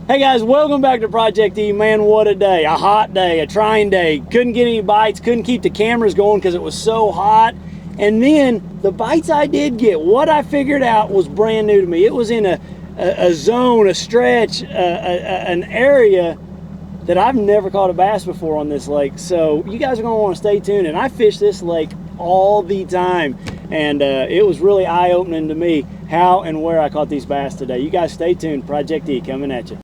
Hey guys, welcome back to Project E. Man, what a day. A hot day, a trying day. Couldn't get any bites, couldn't keep the cameras going because it was so hot. And then the bites I did get, what I figured out was brand new to me. It was in a zone, a stretch, an area that I've never caught a bass before on this lake. So you guys are gonna wanna stay tuned. And I fish this lake all the time. And it was really eye-opening to me how and where I caught these bass today. You guys stay tuned. Project E coming at you.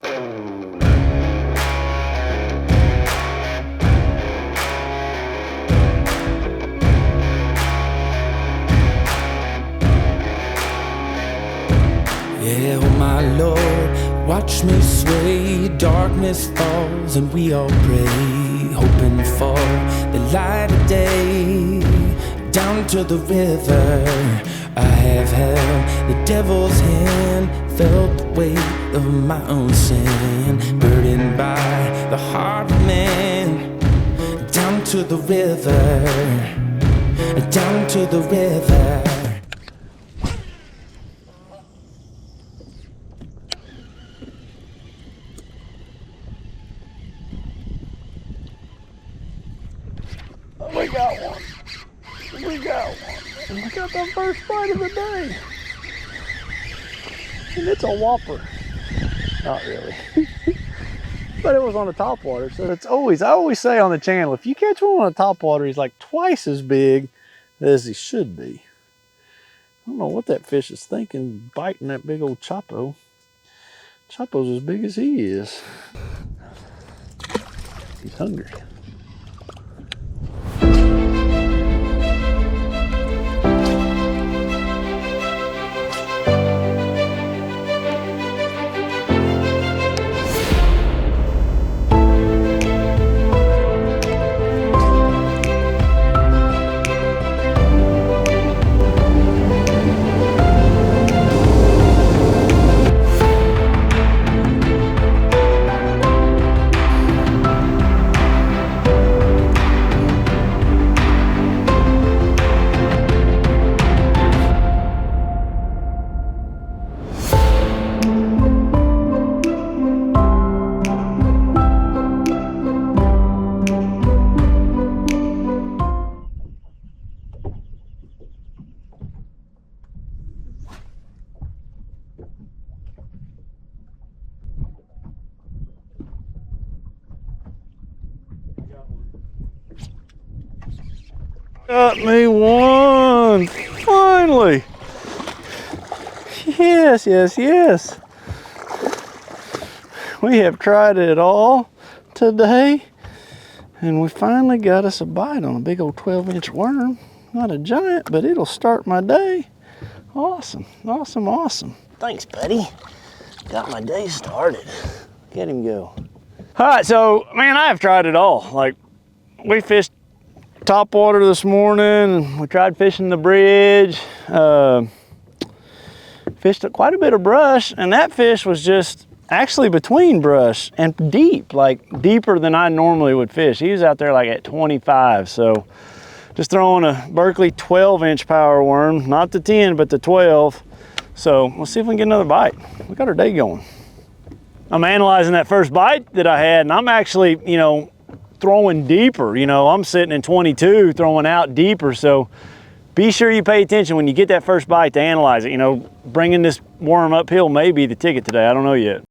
Yeah, oh my Lord, watch me sway. Darkness falls and we all pray, hoping for the light of day. Down to the river I have held the devil's hand, felt the weight of my own sin, burdened by the heart of man. Down to the river, down to the river. We got one. We got one. We got the first bite of the day. And it's a whopper. Not really. But it was on the topwater. So it's always, I always say on the channel, if you catch one on the topwater, he's like twice as big as he should be. I don't know what that fish is thinking, biting that big old Chapo. Chapo's as big as he is. He's hungry. Got me one, finally. Yes, yes, yes. We have tried it all today, and we finally got us a bite on a big old 12-inch worm. Not a giant, but it'll start my day. Awesome, awesome, awesome. Thanks, buddy. Got my day started. Get him go. All right, so, man, I have tried it all. Like, we fished top water this morning. We tried fishing the bridge, fished quite a bit of brush, and that fish was just actually between brush and deep, like deeper than I normally would fish. He was out there like at 25, so just throwing a Berkley 12-inch power worm, not the 10 but the 12. So we'll see if we can get another bite. We got our day going. I'm analyzing that first bite that I had, and I'm actually, throwing deeper. I'm sitting in 22 throwing out deeper, so be sure you pay attention when you get that first bite to analyze it. Bringing this worm uphill may be the ticket today. I don't know yet.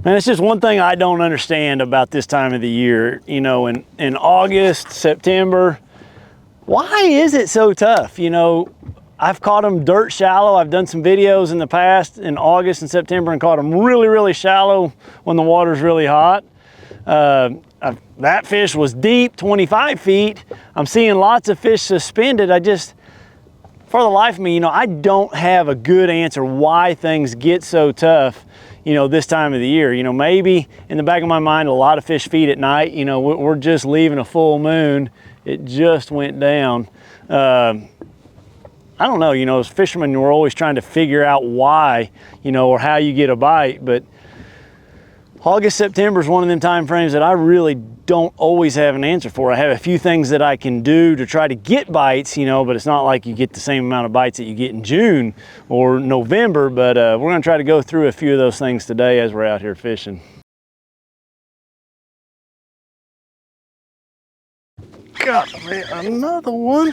And it's just one thing I don't understand about this time of the year. In August, September, why is it so tough? I've caught them dirt shallow. I've done some videos in the past in August and September and caught them really, really shallow when the water's really hot. That fish was deep, 25 feet. I'm seeing lots of fish suspended. For the life of me, I don't have a good answer why things get so tough, this time of the year. Maybe in the back of my mind, a lot of fish feed at night. We're just leaving a full moon. It just went down. I don't know, as fishermen, we're always trying to figure out why, or how you get a bite, but August, September is one of them time frames that I really don't always have an answer for. I have a few things that I can do to try to get bites, but it's not like you get the same amount of bites that you get in June or November, but we're gonna try to go through a few of those things today as we're out here fishing. got another one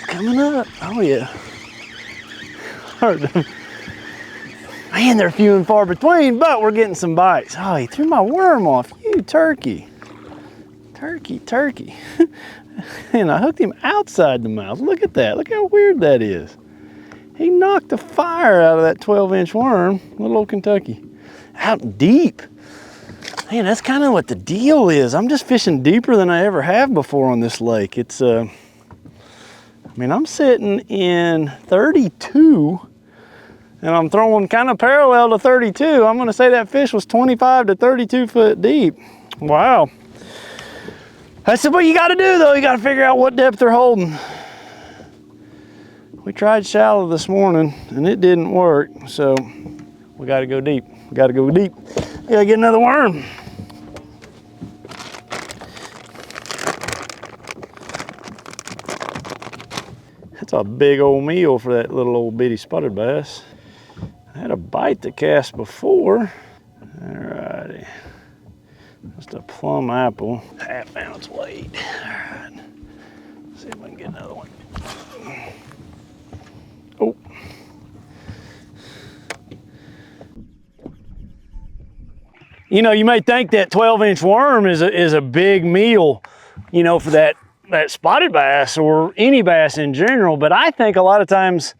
coming up. Oh yeah. Man, they're few and far between, but we're getting some bites. Oh, he threw my worm off. You turkey. Turkey. And I hooked him outside the mouth. Look at that. Look how weird that is. He knocked the fire out of that 12-inch worm, little old Kentucky. Out deep. Man, that's kind of what the deal is. I'm just fishing deeper than I ever have before on this lake. It's, I mean, I'm sitting in 32 and I'm throwing kind of parallel to 32. I'm gonna say that fish was 25 to 32 foot deep. Wow. That's what you gotta do though. You gotta figure out what depth they're holding. We tried shallow this morning and it didn't work. So we gotta go deep. We gotta go deep. We gotta get another worm. That's a big old meal for that little old bitty spotted bass. I had a bite that cast before. Alrighty. Just a plum apple, 1/2 ounce weight. Alright. See if I can get another one. Oh. You know, you may think that 12-inch worm is a big meal, you know, for that spotted bass or any bass in general, but I think a lot of times,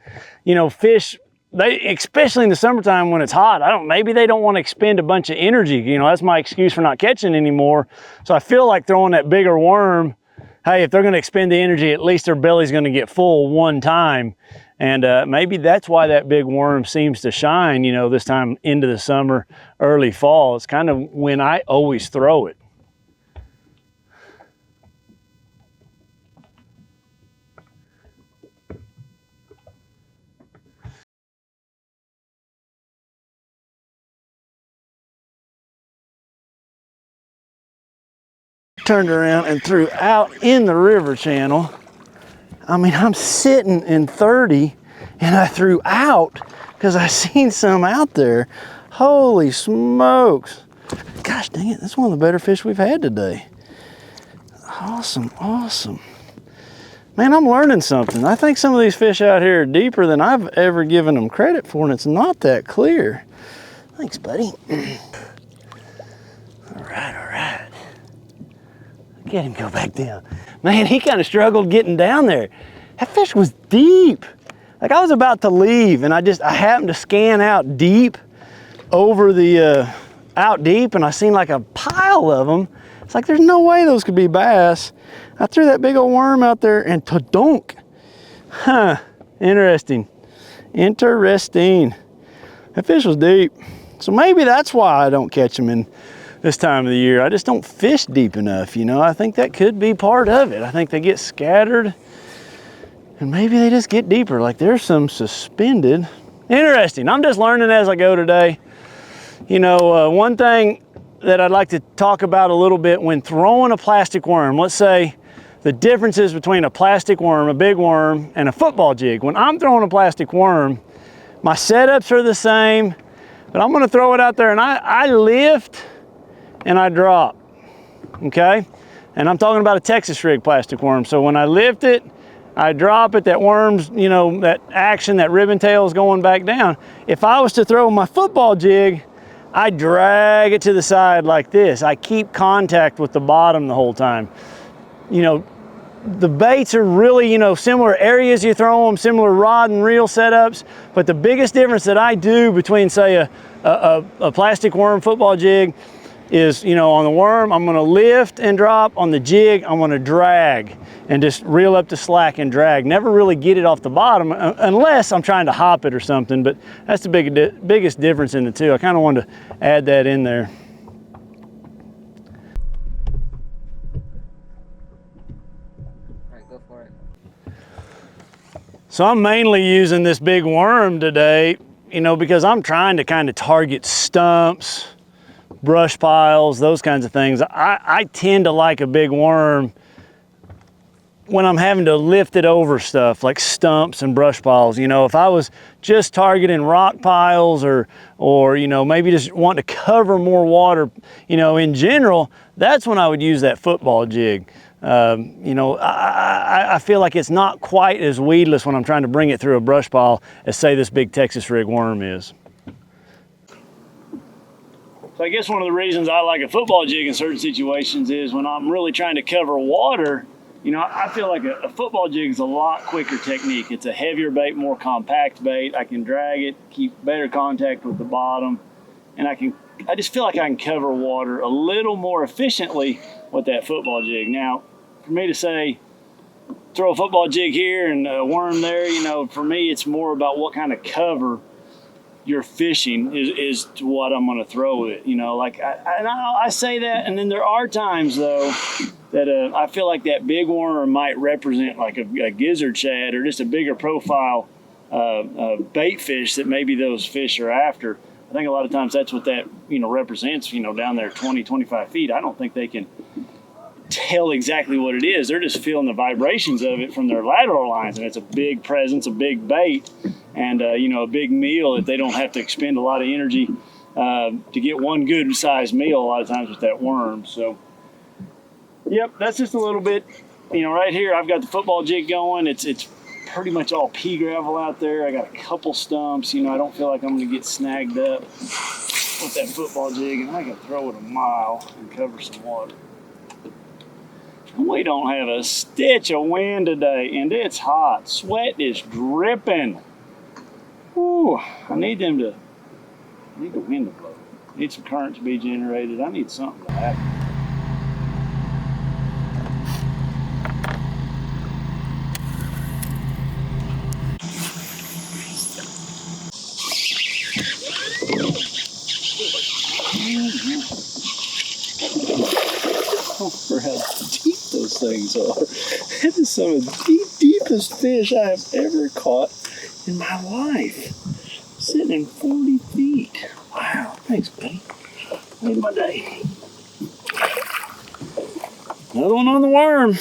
you know, fish, they, especially in the summertime when it's hot, maybe they don't want to expend a bunch of energy. You know, that's my excuse for not catching anymore. So I feel like throwing that bigger worm, hey, if they're going to expend the energy, at least their belly's going to get full one time. And maybe that's why that big worm seems to shine, you know, this time into the summer, early fall. It's kind of when I always throw it. Turned around and threw out in the river channel. I mean, I'm sitting in 30 and I threw out because I seen some out there. Holy smokes. Gosh dang it, that's one of the better fish we've had today. Awesome, awesome. Man, I'm learning something. I think some of these fish out here are deeper than I've ever given them credit for, and it's not that clear. Thanks, buddy. All right. Get him go back down. Man, he kind of struggled getting down there. That fish was deep. Like I was about to leave and I happened to scan out deep over the, out deep, and I seen like a pile of them. It's like, there's no way those could be bass. I threw that big old worm out there and ta-dunk. Huh, interesting. That fish was deep. So maybe that's why I don't catch them in this time of the year. I just don't fish deep enough, you know. I think that could be part of it. I think they get scattered and maybe they just get deeper. Like there's some suspended. Interesting. I'm just learning as I go today. You know, one thing that I'd like to talk about a little bit when throwing a plastic worm, let's say the differences between a plastic worm, a big worm, and a football jig. When I'm throwing a plastic worm, my setups are the same, but I'm gonna throw it out there and I lift and I drop, okay? And I'm talking about a Texas rig plastic worm. So when I lift it, I drop it, that worm's, you know, that action, that ribbon tail is going back down. If I was to throw my football jig, I drag it to the side like this. I keep contact with the bottom the whole time. You know, the baits are really, you know, similar areas you throw them, similar rod and reel setups, but the biggest difference that I do between, say, a plastic worm football jig is, you know, on the worm, I'm gonna lift and drop. On the jig, I'm gonna drag and just reel up the slack and drag. Never really get it off the bottom unless I'm trying to hop it or something, but that's the biggest difference in the two. I kind of wanted to add that in there. All right, go for it. So I'm mainly using this big worm today, you know, because I'm trying to kind of target stumps, brush piles, those kinds of things. I tend to like a big worm when I'm having to lift it over stuff like stumps and brush piles. You know, if I was just targeting rock piles or you know, maybe just wanting to cover more water, you know, in general, that's when I would use that football jig. You know, I feel like it's not quite as weedless when I'm trying to bring it through a brush pile as, say, this big Texas rig worm is. So I guess one of the reasons I like a football jig in certain situations is when I'm really trying to cover water. You know, I feel like a football jig is a lot quicker technique. It's a heavier bait, more compact bait. I can drag it, keep better contact with the bottom, and I just feel like I can cover water a little more efficiently with that football jig. Now, for me to say, throw a football jig here and a worm there, you know, for me, it's more about what kind of cover you're fishing is to what I'm going to throw it. You know, like I say that, and then there are times though that I feel like that big worm might represent like a gizzard shad or just a bigger profile bait fish that maybe those fish are after. I think a lot of times that's what that, you know, represents, you know, down there 20, 25 feet. I don't think they can tell exactly what it is. They're just feeling the vibrations of it from their lateral lines, and it's a big presence, a big bait, and you know, a big meal that they don't have to expend a lot of energy to get one good sized meal a lot of times with that worm. So yep, that's just a little bit, you know, right here I've got the football jig going. It's pretty much all pea gravel out there. I got a couple stumps, you know, I don't feel like I'm gonna get snagged up with that football jig, and I can throw it a mile and cover some water. We don't have a stitch of wind today, and it's hot. Sweat is dripping. Ooh, I need the wind to blow. I need some current to be generated. I need something to happen. For how deep those things are. That is some of the deepest fish I have ever caught in my life. Sitting in 40 feet. Wow, thanks, buddy. Made my day. Another one on the worm.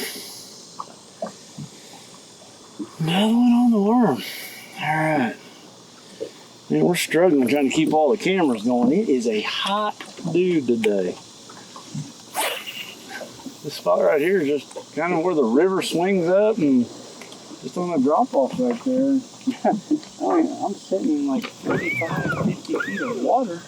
Another one on the worm. All right. Man, we're struggling trying to keep all the cameras going. It is a hot dude today. This spot right here is just kind of where the river swings up and just on the drop off right there. I'm sitting in like 35, 50 feet of water.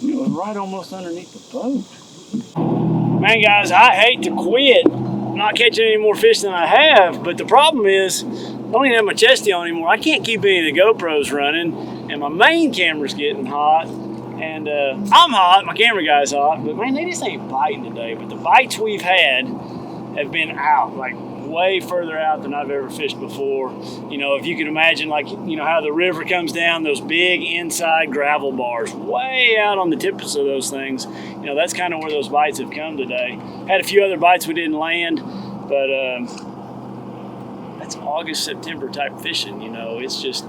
And it was right almost underneath the boat. Man, guys, I hate to quit not catching any more fish than I have, but the problem is I don't even have my chesty on anymore. I can't keep any of the GoPros running, and my main camera's getting hot. And I'm hot, my camera guy's hot, but man, they just ain't biting today. But the bites we've had have been out, like way further out than I've ever fished before. You know, if you can imagine, like, you know, how the river comes down, those big inside gravel bars, way out on the tips of those things. You know, that's kind of where those bites have come today. Had a few other bites we didn't land, but that's August, September type fishing, you know, it's just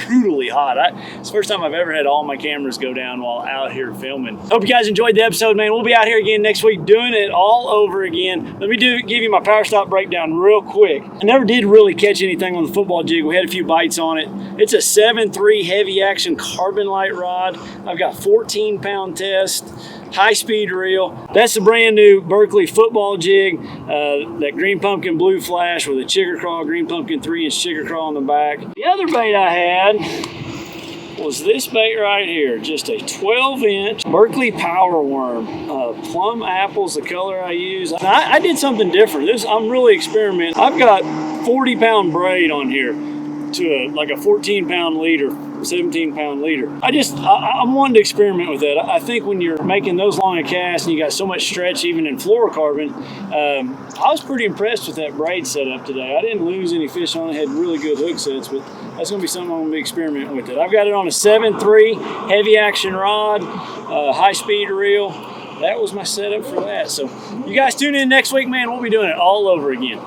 brutally hot. It's the first time I've ever had all my cameras go down while out here filming. Hope you guys enjoyed the episode, man. We'll be out here again next week doing it all over again. Let me give you my power stop breakdown real quick. I never did really catch anything on the football jig. We had a few bites on it. It's a 7.3 heavy action carbon light rod. I've got 14-pound test, high-speed reel. That's the brand new Berkley football jig, that green pumpkin blue flash with a chigger crawl, green pumpkin 3-inch chigger crawl on the back. The other bait I had was this bait right here, just a 12-inch Berkley Power Worm. Plum apple's the color I use. I did something different. I'm really experimenting. I've got 40-pound braid on here to like a 14-pound leader, 17-pound leader. I'm wanting to experiment with that. I think when you're making those long a cast and you got so much stretch even in fluorocarbon, I was pretty impressed with that braid setup today. I didn't lose any fish on it, had really good hook sets, but that's gonna be something I'm gonna be experimenting with it. I've got it on a 7.3 heavy action rod, high speed reel. That was my setup for that. So you guys tune in next week, man. We'll be doing it all over again.